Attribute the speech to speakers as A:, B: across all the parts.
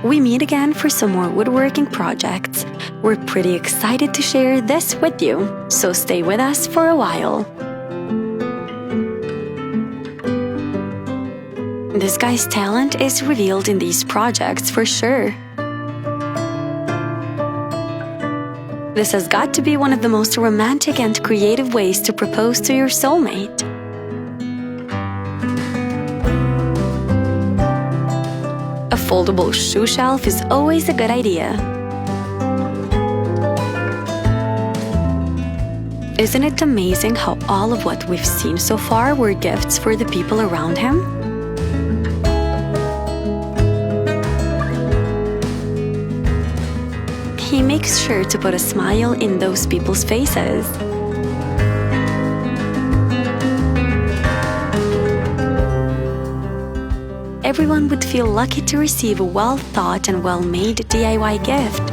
A: we meet again for some more woodworking projects. We're pretty excited to share this with you, so stay with us for a while. This guy's talent is revealed in these projects for sure. This has got to be one of the most romantic and creative ways to propose to your soulmate. A foldable shoe shelf is always a good idea. Isn't it amazing how all of what we've seen so far were gifts for the people around him? He makes sure to put a smile in those people's faces. Everyone would feel lucky to receive a well-thought and well-made DIY gift.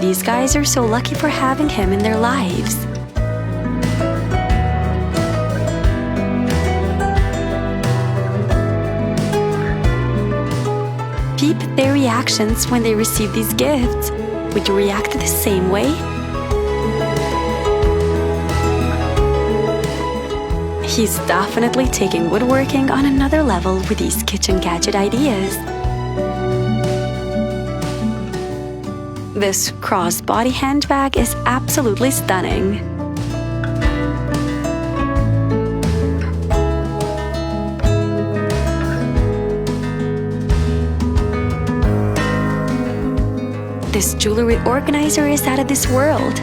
A: These guys are so lucky for having him in their lives. Peep their reactions when they receive these gifts. Would you react the same way? He's definitely taking woodworking on another level with these kitchen gadget ideas. This crossbody handbag is absolutely stunning. This jewelry organizer is out of this world.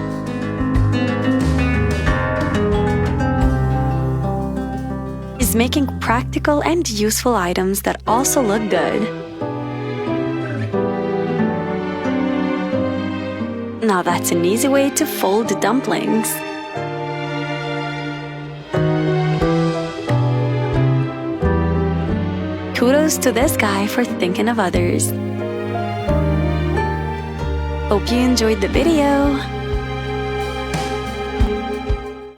A: He's making practical and useful items that also look good. Now that's an easy way to fold dumplings. Kudos to this guy for thinking of others. Hope you enjoyed the video.